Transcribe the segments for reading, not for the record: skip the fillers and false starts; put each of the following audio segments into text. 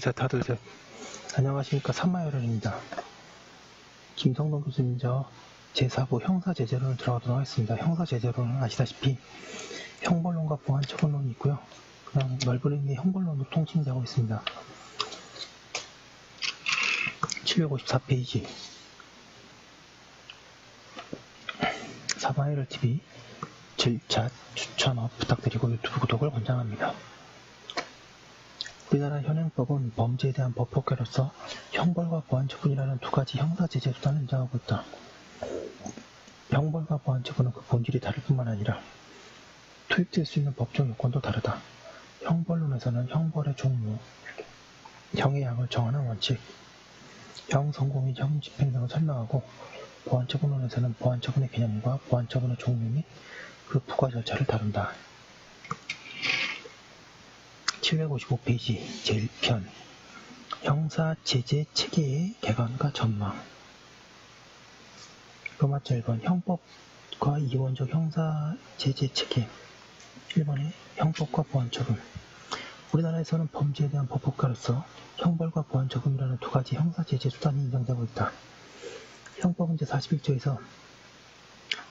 셋, 하나, 둘, 셋. 안녕하십니까. 삼마열혈입니다. 김성동 교수님저 제4부 형사제재론을 들어가도록 하겠습니다. 형사제재론은 아시다시피 형벌론과 보안처분론이 있고요. 그냥 넓은 의미의 형벌론으로 통칭되고 있습니다. 754페이지 삼마열혈TV 질차 추천 부탁드리고 유튜브 구독을 권장합니다. 우리나라 현행법은 범죄에 대한 법폭계로서 형벌과 보안처분이라는 두 가지 형사제재 수단을 인정하고 있다. 형벌과 보안처분은 그 본질이 다를 뿐만 아니라 투입될 수 있는 법정 요건도 다르다. 형벌론에서는 형벌의 종류, 형의 양을 정하는 원칙, 형 선고 및 형 집행 등을 설명하고, 보안처분론에서는 보안처분의 개념과 보안처분의 종류 및 그 부과 절차를 다룬다. 755페이지 제1편 형사제재 체계의 개관과 전망. 로마자 1번 형법과 이원적 형사제재 체계. 1번에 형법과 보안처분. 우리나라에서는 범죄에 대한 법학과로서 형벌과 보안처분이라는 두 가지 형사제재 수단이 인정되고 있다. 형법은 제41조에서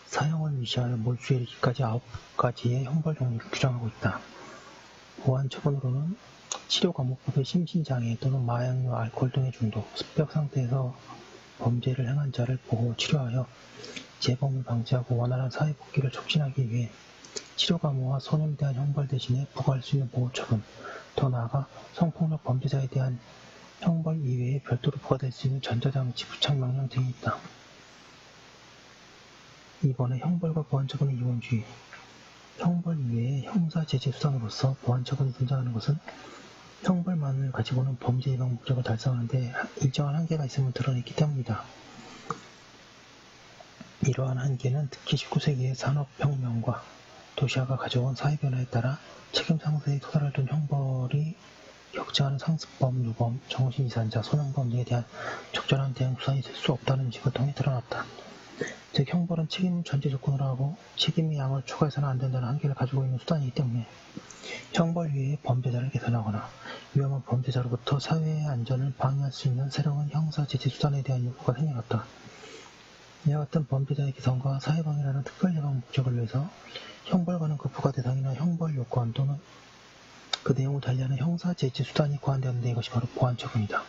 사형을 위시하여 몰수에 이르기까지 9가지의 형벌 종류를 규정하고 있다. 보안처분으로는 치료과목법의 심신장애 또는 마약류, 알코올 등의 중독, 습벽 상태에서 범죄를 행한 자를 보호, 치료하여 재범을 방지하고 원활한 사회복귀를 촉진하기 위해 치료감호와 소년에 대한 형벌 대신에 부과할 수 있는 보호처분, 더 나아가 성폭력 범죄자에 대한 형벌 이외에 별도로 부과될 수 있는 전자장치 부착명령 등이 있다. 이번에 형벌과 보안처분의 이원주의. 형벌 이외의 형사제재 수단으로서 보안처분이 등장하는 것은 형벌만을 가지고는 범죄 예방 목적을 달성하는 데 일정한 한계가 있음을 드러냈기 때문이다. 이러한 한계는 특히 19세기의 산업혁명과 도시화가 가져온 사회변화에 따라 책임 상세에 토달을 둔 형벌이 격증하는 상습범, 유범, 정신이산자, 소년범 등에 대한 적절한 대응 수단이 될 수 없다는 인식을 통해 드러났다. 즉 형벌은 책임 전제 조건으로 하고 책임의 양을 초과해서는 안 된다는 한계를 가지고 있는 수단이기 때문에 형벌 이외에 범죄자를 개선하거나 위험한 범죄자로부터 사회의 안전을 방해할 수 있는 새로운 형사제재 수단에 대한 요구가 생겨났다. 이와 같은 범죄자의 개선과 사회방해라는 특별예방 목적을 위해서 형벌과는 그 부과 대상이나 형벌 요건 또는 그 내용을 달리하는 형사제재 수단이 고안되었는데 이것이 바로 보안처분이다.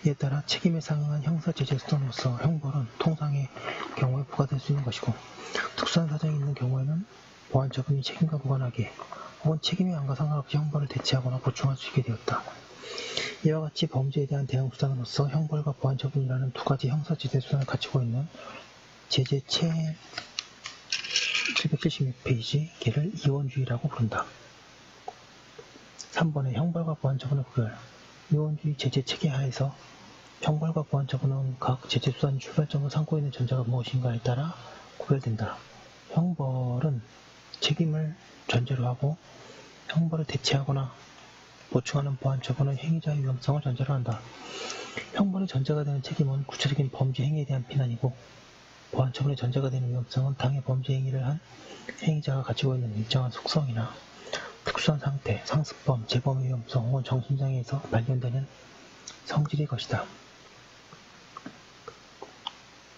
이에 따라 책임에 상응한 형사제재 수단으로서 형벌은 통상의 경우에 부과될 수 있는 것이고, 특수한 사정이 있는 경우에는 보안처분이 책임과 무관하게 혹은 책임의 양과 상관없이 형벌을 대체하거나 보충할 수 있게 되었다. 이와 같이 범죄에 대한 대응 수단으로서 형벌과 보안처분이라는 두 가지 형사제재 수단을 갖추고 있는 제재체 776페이지 걔를 이원주의라고 부른다. 3번에 형벌과 보안처분의 구별. 이원주의 제재체계 하에서 형벌과 보안처분은 각 제재수단이 출발점으로 삼고 있는 전제가 무엇인가에 따라 구별된다. 형벌은 책임을 전제로 하고 형벌을 대체하거나 보충하는 보안처분은 행위자의 위험성을 전제로 한다. 형벌의 전제가 되는 책임은 구체적인 범죄 행위에 대한 비난이고, 보안처분의 전제가 되는 위험성은 당해 범죄 행위를 한 행위자가 가지고 있는 일정한 속성이나 특수한 상태, 상습범, 재범의 위험성 혹은 정신장애에서 발견되는 성질의 것이다.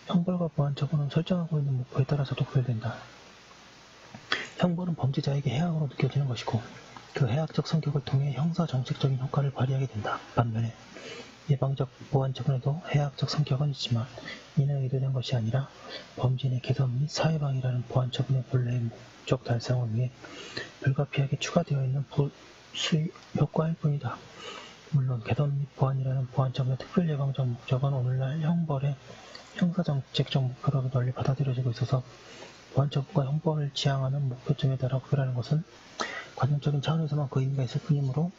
형벌과 보안처분은 설정하고 있는 목표에 따라서도 구별된다. 형벌은 범죄자에게 해악으로 느껴지는 것이고 그 해악적 성격을 통해 형사정책적인 효과를 발휘하게 된다. 반면에 예방적 보안처분에도 해악적 성격은 있지만 이는 의도된 것이 아니라 범죄인의 개선 및 사회방해라는 보안처분의 본래의 목적 달성을 위해 불가피하게 추가되어 있는 부수 효과일 뿐이다. 물론 개선 및 보안이라는 보안처분의 특별 예방적 목적은 오늘날 형벌의 형사정책적 목표로 널리 받아들여지고 있어서 보안처분과 형벌을 지향하는 목표점에 따라 구별하는 것은 관념적인 차원에서만 그 의미가 있을 뿐이므로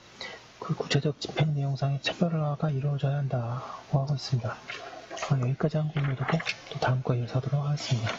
그 구체적 집행 내용상의 차별화가 이루어져야 한다고 하고 있습니다. 여기까지 한 공유를 두고 또 다음 거 이어서 하도록 하겠습니다.